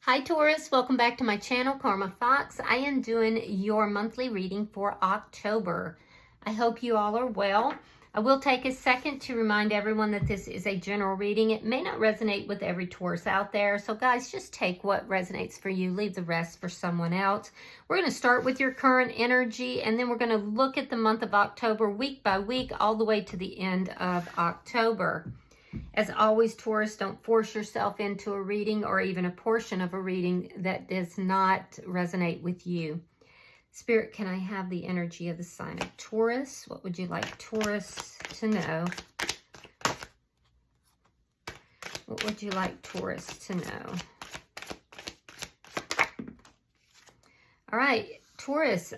Hi Taurus, welcome back to my channel, Karma Fox. I am doing your monthly reading for October. I hope you all are well. I will take a second to remind everyone that this is a general reading. It may not resonate with every Taurus out there, so guys, just take what resonates for you, leave the rest for someone else. We're going to start with your current energy, and then we're going to look at the month of October week by week, all the way to the end of October. As always, Taurus, don't force yourself into a reading or even a portion of a reading that does not resonate with you. Spirit, can I have the energy of the sign of Taurus? What would you like Taurus to know? What would you like Taurus to know? All right, Taurus,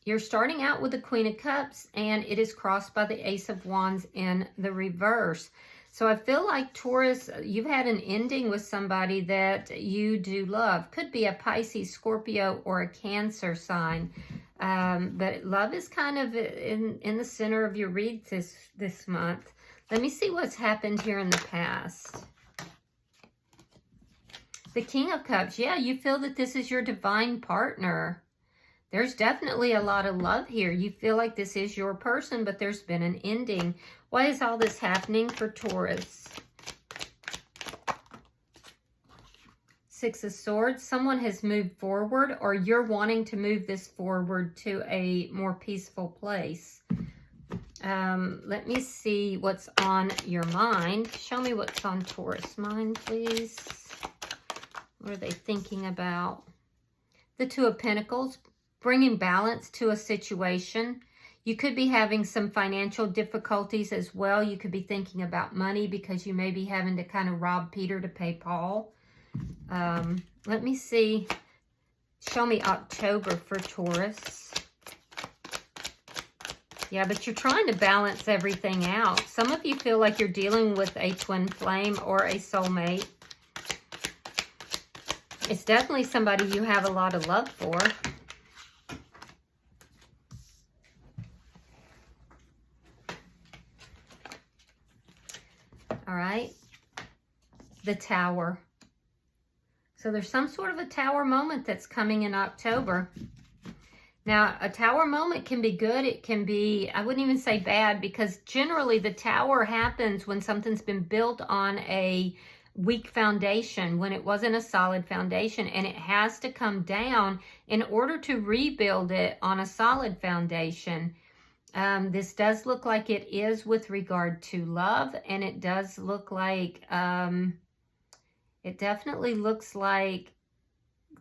you're starting out with the Queen of Cups, and it is crossed by the Ace of Wands in the reverse. So I feel like, Taurus, you've had an ending with somebody that you do love. Could be a Pisces, Scorpio, or a Cancer sign. But love is kind of in the center of your read this month. Let me see what's happened here in the past. The King of Cups. Yeah, you feel that this is your divine partner. There's definitely a lot of love here. You feel like this is your person, but there's been an ending. Why is all this happening for Taurus? Six of Swords. Someone has moved forward, or you're wanting to move this forward to a more peaceful place. Let me see what's on your mind. Show me what's on Taurus' mind, please. What are they thinking about? The Two of Pentacles. Bringing balance to a situation. You could be having some financial difficulties as well. You could be thinking about money because you may be having to kind of rob Peter to pay Paul. Let me see. Show me October for Taurus. Yeah, but you're trying to balance everything out. Some of you feel like you're dealing with a twin flame or a soulmate. It's definitely somebody you have a lot of love for. All right, the Tower. So there's some sort of a Tower moment that's coming in October. Now, a Tower moment can be good. It can be, I wouldn't even say bad, because generally the Tower happens when something's been built on a weak foundation, when it wasn't a solid foundation, and it has to come down in order to rebuild it on a solid foundation. This does look like it is with regard to love, and it does look like, it definitely looks like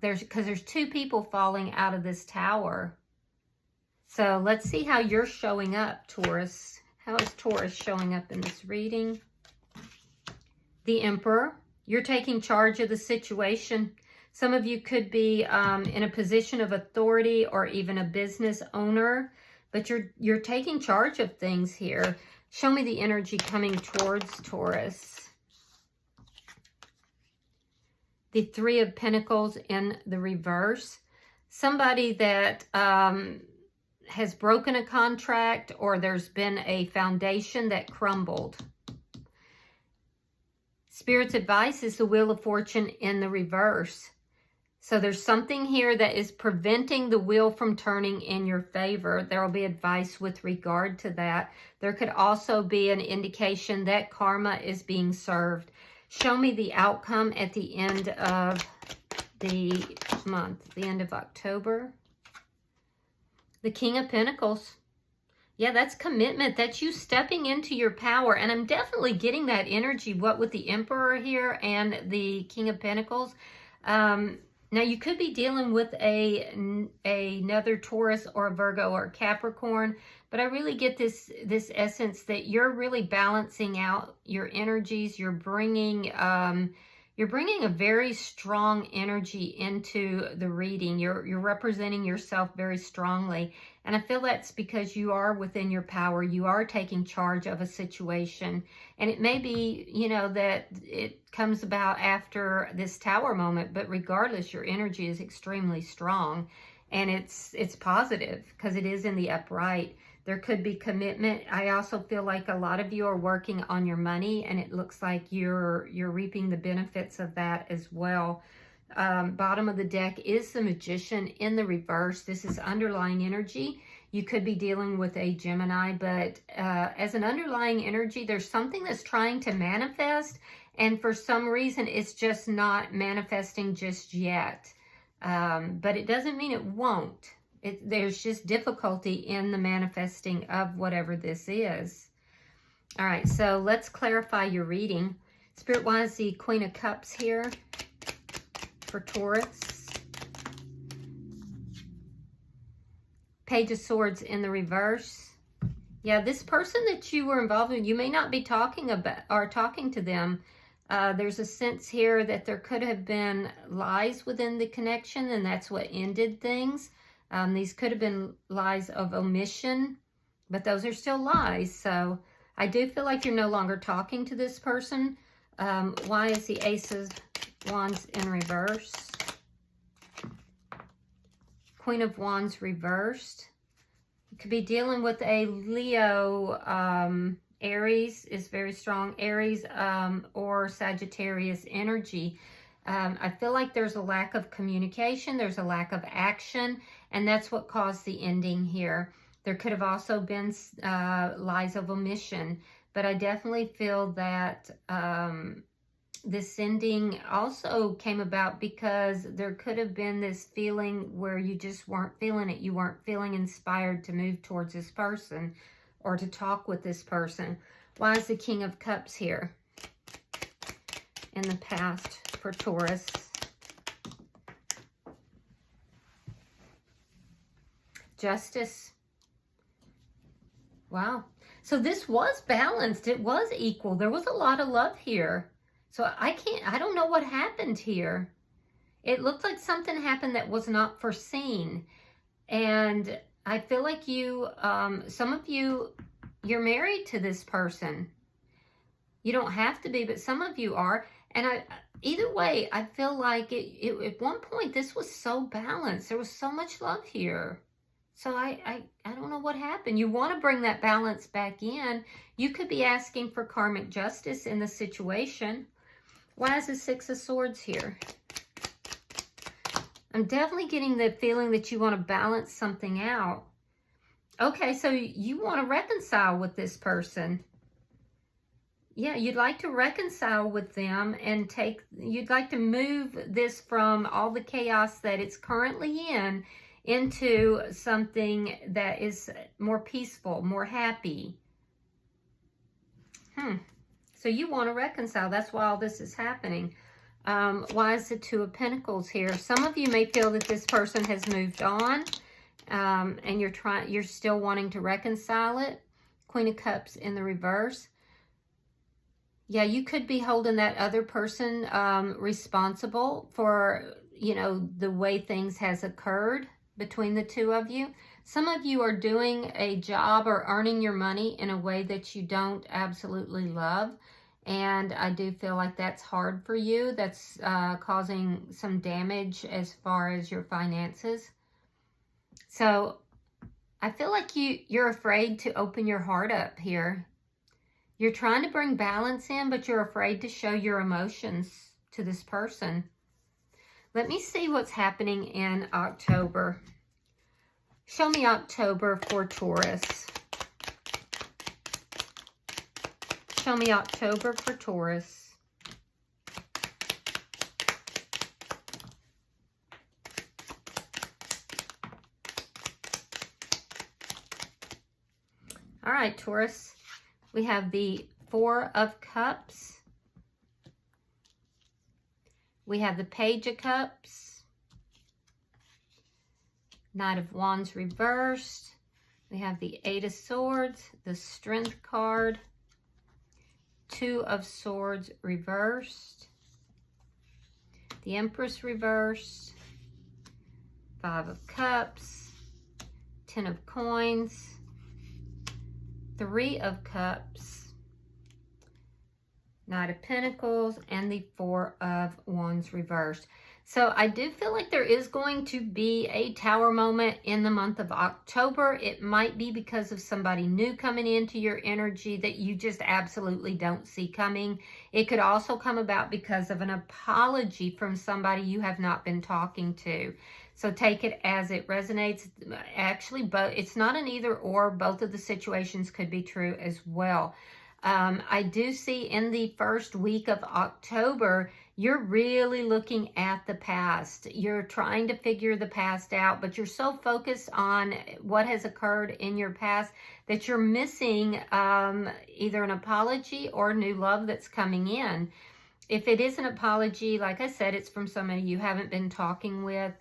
because there's two people falling out of this tower. So let's see how you're showing up, Taurus. How is Taurus showing up in this reading? The Emperor. You're taking charge of the situation. Some of you could be in a position of authority or even a business owner. But you're taking charge of things here. Show me the energy coming towards Taurus. The Three of Pentacles in the reverse. Somebody that has broken a contract, or there's been a foundation that crumbled. Spirit's advice is the Wheel of Fortune in the reverse. So there's something here that is preventing the wheel from turning in your favor. There will be advice with regard to that. There could also be an indication that karma is being served. Show me the outcome at the end of the month, the end of October. The King of Pentacles. Yeah, that's commitment. That's you stepping into your power. And I'm definitely getting that energy, what with the Emperor here and the King of Pentacles. Now, you could be dealing with another Taurus or a Virgo or a Capricorn, but I really get this essence that you're really balancing out your energies. You're bringing a very strong energy into the reading. You're representing yourself very strongly. And I feel that's because you are within your power. You are taking charge of a situation. And it may be, you know, that it comes about after this Tower moment, but regardless, your energy is extremely strong. And it's positive because it is in the upright. There could be commitment. I also feel like a lot of you are working on your money, and it looks like you're reaping the benefits of that as well. bottom of the deck is the Magician in the reverse. This is underlying energy. You could be dealing with a Gemini, but as an underlying energy, there's something that's trying to manifest, and for some reason, it's just not manifesting just yet. But it doesn't mean it won't. There's just difficulty in the manifesting of whatever this is. All right, so let's clarify your reading. Spirit wants the Queen of Cups here for Taurus. Page of Swords in the reverse. Yeah, this person that you were involved with, you may not be talking about or talking to them. There's a sense here that there could have been lies within the connection, and that's what ended things. These could have been lies of omission, but those are still lies. So I do feel like you're no longer talking to this person. Why is the Ace of Wands in reverse? Queen of Wands reversed. You could be dealing with a Leo. Aries is very strong. Aries or Sagittarius energy. I feel like there's a lack of communication. There's a lack of action. And that's what caused the ending here. There could have also been lies of omission. But I definitely feel that this ending also came about because there could have been this feeling where you just weren't feeling it. You weren't feeling inspired to move towards this person or to talk with this person. Why is the King of Cups here in the past for Taurus? Justice. Wow. So this was balanced. It was equal. There was a lot of love here. So I don't know what happened here. It looked like something happened that was not foreseen. And I feel like you, some of you, you're married to this person. You don't have to be, but some of you are. And either way, I feel like at one point, this was so balanced. There was so much love here. So I don't know what happened. You want to bring that balance back in. You could be asking for karmic justice in the situation. Why is the Six of Swords here? I'm definitely getting the feeling that you want to balance something out. Okay, so you want to reconcile with this person. Yeah, you'd like to reconcile with them and you'd like to move this from all the chaos that it's currently in into something that is more peaceful, more happy. So you want to reconcile. That's why all this is happening. Why is the Two of Pentacles here? Some of you may feel that this person has moved on, and you're still wanting to reconcile it. Queen of Cups in the reverse. Yeah, you could be holding that other person responsible for, the way things has occurred between the two of you. Some of you are doing a job or earning your money in a way that you don't absolutely love. And I do feel like that's hard for you. That's causing some damage as far as your finances. So I feel like you're afraid to open your heart up here. You're trying to bring balance in, but you're afraid to show your emotions to this person. Let me see what's happening in October. Show me October for Taurus. Show me October for Taurus. All right, Taurus. We have the Four of Cups. We have the Page of Cups. Knight of Wands reversed. We have the Eight of Swords, the Strength card. Two of Swords reversed. The Empress reversed. Five of Cups. Ten of Coins. Three of Cups. Knight of Pentacles, and the Four of Wands reversed. So I do feel like there is going to be a Tower moment in the month of October. It might be because of somebody new coming into your energy that you just absolutely don't see coming. It could also come about because of an apology from somebody you have not been talking to. So take it as it resonates. Actually, it's not an either or. Both of the situations could be true as well. I do see in the first week of October, you're really looking at the past. You're trying to figure the past out, but you're so focused on what has occurred in your past that you're missing either an apology or new love that's coming in. If it is an apology, like I said, it's from somebody you haven't been talking with.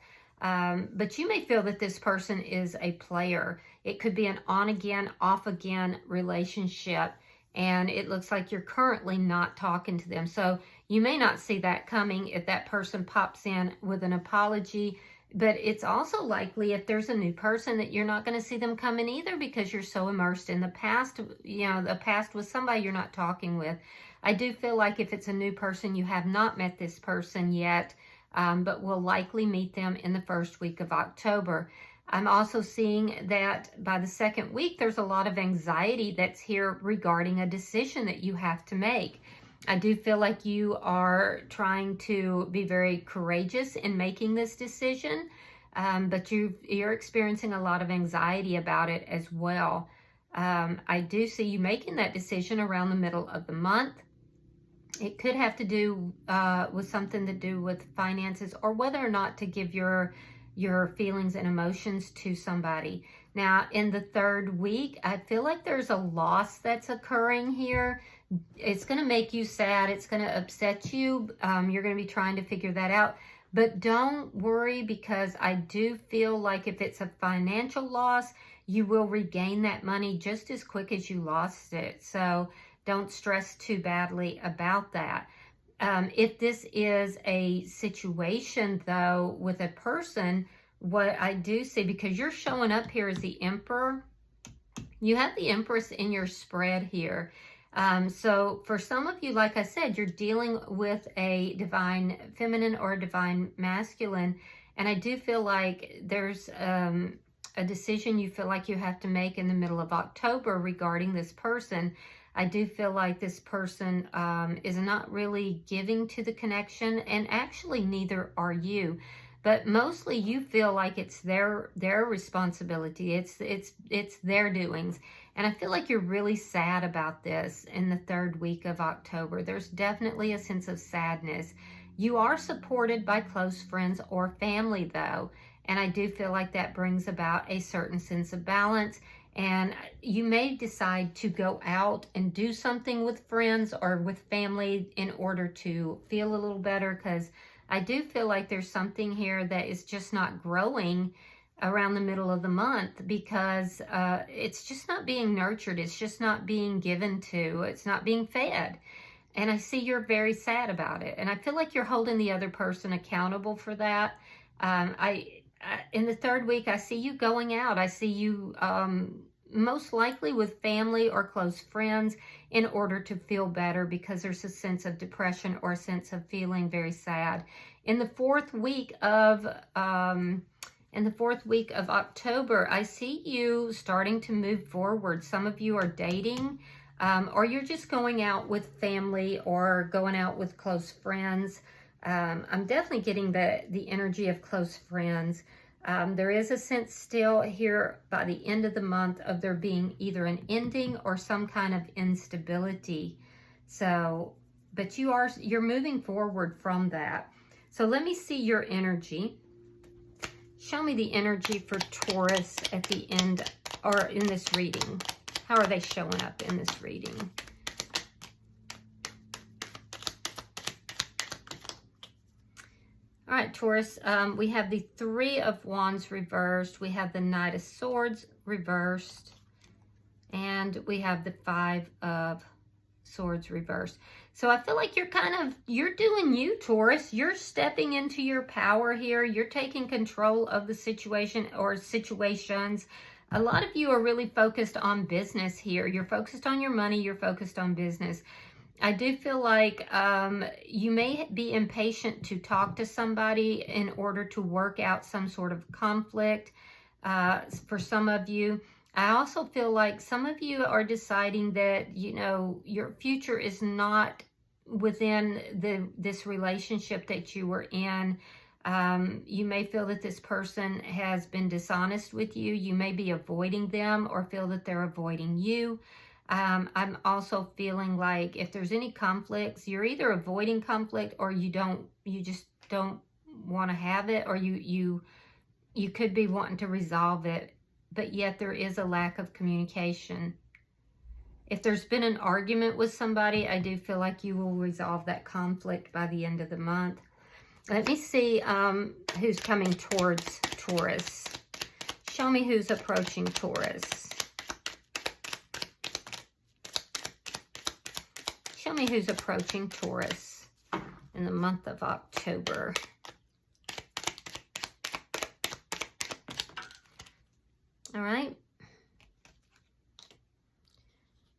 But you may feel that this person is a player. It could be an on-again, off-again relationship. And it looks like you're currently not talking to them. So you may not see that coming if that person pops in with an apology. But it's also likely if there's a new person that you're not going to see them coming either because you're so immersed in the past. You know, the past was somebody you're not talking with. I do feel like if it's a new person, you have not met this person yet, but will likely meet them in the first week of October. I'm also seeing that by the second week, there's a lot of anxiety that's here regarding a decision that you have to make. I do feel like you are trying to be very courageous in making this decision, but you're experiencing a lot of anxiety about it as well. I do see you making that decision around the middle of the month. It could have to do with something to do with finances or whether or not to give your feelings and emotions to somebody. Now, in the third week, I feel like there's a loss that's occurring here. It's going to make you sad. It's going to upset you. You're going to be trying to figure that out. But don't worry, because I do feel like if it's a financial loss, you will regain that money just as quick as you lost it. So don't stress too badly about that. If this is a situation, though, with a person, what I do see, because you're showing up here as the Emperor, you have the Empress in your spread here. So for some of you, like I said, you're dealing with a divine feminine or a divine masculine. And I do feel like there's a decision you feel like you have to make in the middle of October regarding this person. I do feel like this person is not really giving to the connection, and actually neither are you. But mostly you feel like it's their responsibility. It's their doings. And I feel like you're really sad about this in the third week of October. There's definitely a sense of sadness. You are supported by close friends or family, though. And I do feel like that brings about a certain sense of balance. And you may decide to go out and do something with friends or with family in order to feel a little better, because I do feel like there's something here that is just not growing around the middle of the month, because it's just not being nurtured. It's just not being given to. It's not being fed. And I see you're very sad about it. And I feel like you're holding the other person accountable for that. In the third week, I see you going out. I see you most likely with family or close friends in order to feel better, because there's a sense of depression or a sense of feeling very sad. In the fourth week of October, I see you starting to move forward. Some of you are dating, or you're just going out with family or going out with close friends. I'm definitely getting the energy of close friends. There is a sense still here by the end of the month of there being either an ending or some kind of instability. So, but you're moving forward from that. So let me see your energy. Show me the energy for Taurus at the end, or in this reading. How are they showing up in this reading? All right, Taurus, we have the Three of Wands reversed. We have the Knight of Swords reversed. And we have the Five of Swords reversed. So I feel like you're doing you, Taurus. You're stepping into your power here. You're taking control of the situation or situations. A lot of you are really focused on business here. You're focused on your money. You're focused on business. I do feel like you may be impatient to talk to somebody in order to work out some sort of conflict for some of you. I also feel like some of you are deciding that, you know, your future is not within this relationship that you were in. You may feel that this person has been dishonest with you. You may be avoiding them or feel that they're avoiding you. I'm also feeling like if there's any conflicts, you're either avoiding conflict or you just don't want to have it, or you could be wanting to resolve it, but yet there is a lack of communication. If there's been an argument with somebody, I do feel like you will resolve that conflict by the end of the month. Let me see who's coming towards Taurus. Show me who's approaching Taurus. Show me who's approaching Taurus in the month of October. All right.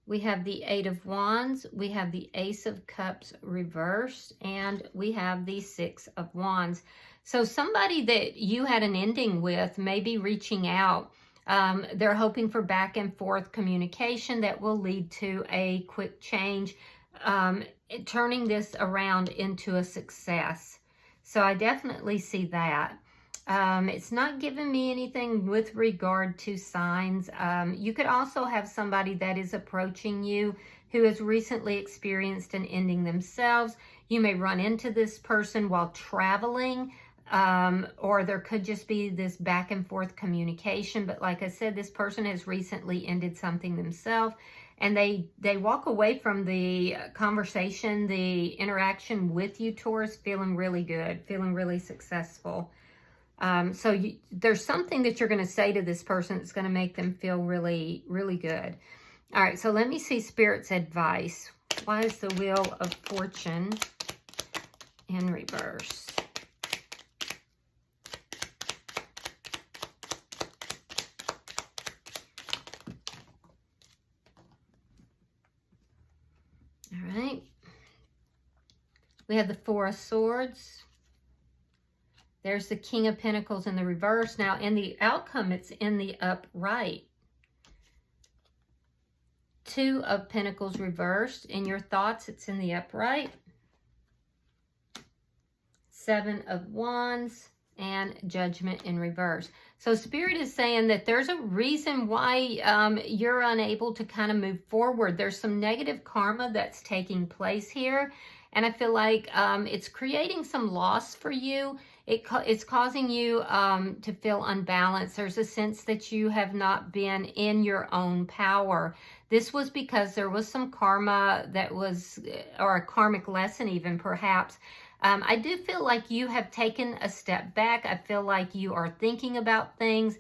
We have the Eight of Wands, we have the Ace of Cups reversed, and we have the Six of Wands. So somebody that you had an ending with may be reaching out. They're hoping for back and forth communication that will lead to a quick change, turning this around into a success. So I definitely see that. It's not giving me anything with regard to signs. You could also have somebody that is approaching you who has recently experienced an ending themselves. You may run into this person while traveling, or there could just be this back and forth communication. But like I said, this person has recently ended something themselves, and they walk away from the conversation, the interaction with you, Taurus, feeling really good, feeling really successful. So there's something that you're going to say to this person that's going to make them feel really, really good. All right, so let me see Spirit's advice. Why is the Wheel of Fortune in reverse? All right. We have the Four of Swords. There's the King of Pentacles in the reverse. Now, in the outcome, it's in the upright. Two of Pentacles reversed. In your thoughts, it's in the upright. Seven of Wands and Judgment in reverse. So Spirit is saying that there's a reason why you're unable to kind of move forward. There's some negative karma that's taking place here. And I feel like it's creating some loss for you. It's causing you to feel unbalanced. There's a sense that you have not been in your own power. This was because there was some karma that was, or a karmic lesson even perhaps. I do feel like you have taken a step back. I feel like you are thinking about things.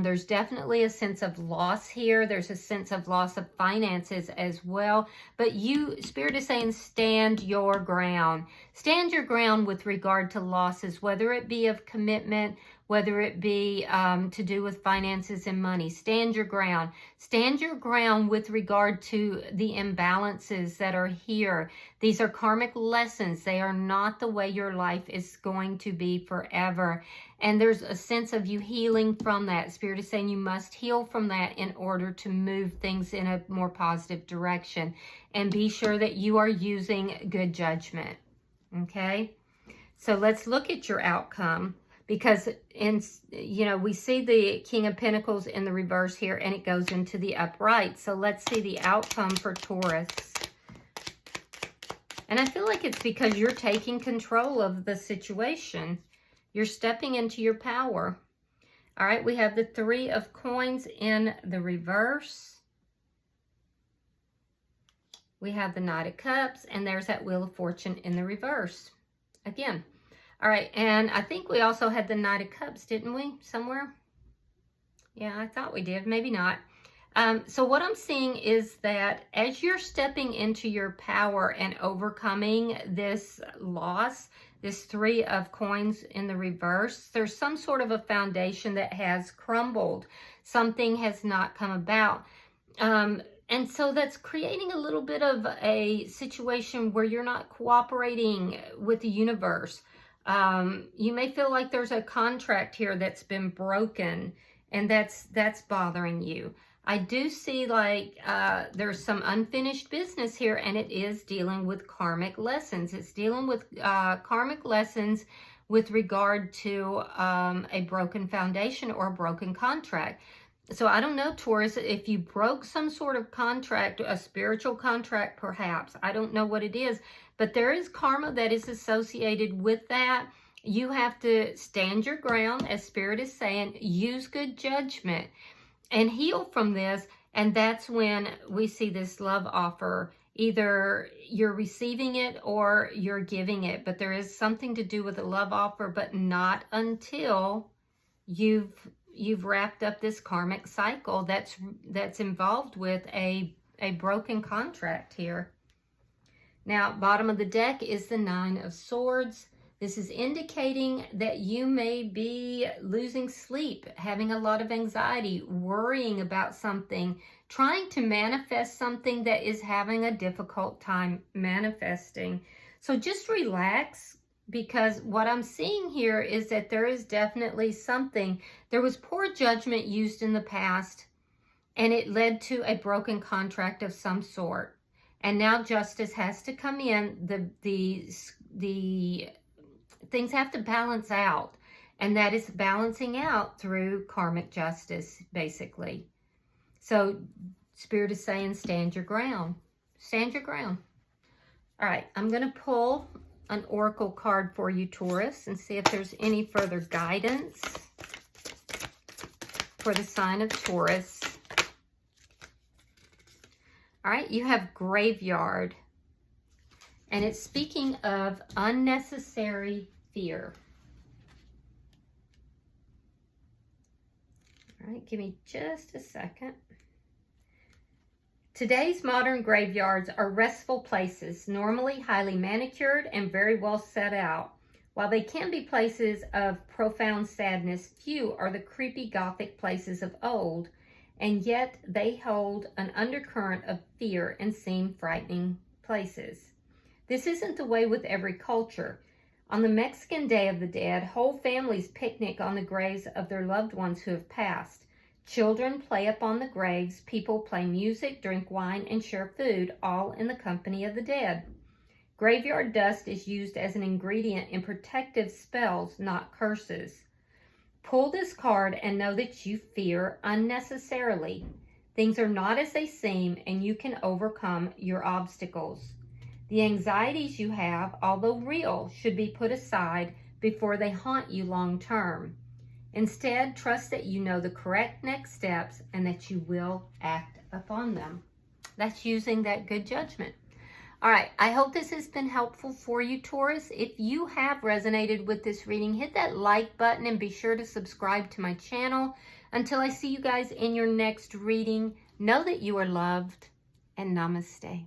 There's definitely a sense of loss here. There's a sense of loss of finances as well. But you, Spirit is saying, stand your ground. Stand your ground with regard to losses, whether it be of commitment, whether it be to do with finances and money. Stand your ground. Stand your ground with regard to the imbalances that are here. These are karmic lessons. They are not the way your life is going to be forever. And there's a sense of you healing from that. Spirit is saying you must heal from that in order to move things in a more positive direction. And be sure that you are using good judgment. Okay? So let's look at your outcome. Because, we see the King of Pentacles in the reverse here, and it goes into the upright. So let's see the outcome for Taurus. And I feel like it's because you're taking control of the situation. You're stepping into your power. All right, we have the Three of Coins in the reverse. We have the Knight of Cups, and there's that Wheel of Fortune in the reverse. Again. All right, and I think we also had the Knight of Cups, didn't we, somewhere? Yeah, I thought we did, maybe not. So what I'm seeing is that as you're stepping into your power and overcoming this loss, this Three of Coins in the reverse, there's some sort of a foundation that has crumbled. Something has not come about. And so that's creating a little bit of a situation where you're not cooperating with the universe. You may feel like there's a contract here that's been broken, and that's bothering you. I do see like there's some unfinished business here, and it is dealing with karmic lessons. It's dealing with karmic lessons with regard to a broken foundation or a broken contract. So I don't know, Taurus, if you broke some sort of contract, a spiritual contract perhaps. I don't know what it is, but there is karma that is associated with that. You have to stand your ground, as Spirit is saying, use good judgment and heal from this. And that's when we see this love offer. Either you're receiving it or you're giving it, but there is something to do with a love offer, but not until you've wrapped up this karmic cycle that's involved with a broken contract here. Now, bottom of the deck is the Nine of Swords. This is indicating that you may be losing sleep, having a lot of anxiety, worrying about something, trying to manifest something that is having a difficult time manifesting. So just relax, because what I'm seeing here is that there is definitely something. There was poor judgment used in the past, and it led to a broken contract of some sort. And now justice has to come in. The things have to balance out, and that is balancing out through karmic justice, basically. So Spirit is saying, stand your ground. Stand your ground. All right, I'm going to pull an oracle card for you, Taurus, and see if there's any further guidance for the sign of Taurus. All right, you have Graveyard, and it's speaking of unnecessary fear. All right, give me just a second. Today's modern graveyards are restful places, normally highly manicured and very well set out. While they can be places of profound sadness, few are the creepy Gothic places of old, and yet they hold an undercurrent of fear and seem frightening places. This isn't the way with every culture. On the Mexican Day of the Dead, whole families picnic on the graves of their loved ones who have passed. Children play upon the graves, people play music, drink wine, and share food, all in the company of the dead. Graveyard dust is used as an ingredient in protective spells, not curses. Pull this card and know that you fear unnecessarily. Things are not as they seem, and you can overcome your obstacles. The anxieties you have, although real, should be put aside before they haunt you long term. Instead, trust that you know the correct next steps and that you will act upon them. That's using that good judgment. All right, I hope this has been helpful for you, Taurus. If you have resonated with this reading, hit that like button and be sure to subscribe to my channel. Until I see you guys in your next reading, know that you are loved, and namaste.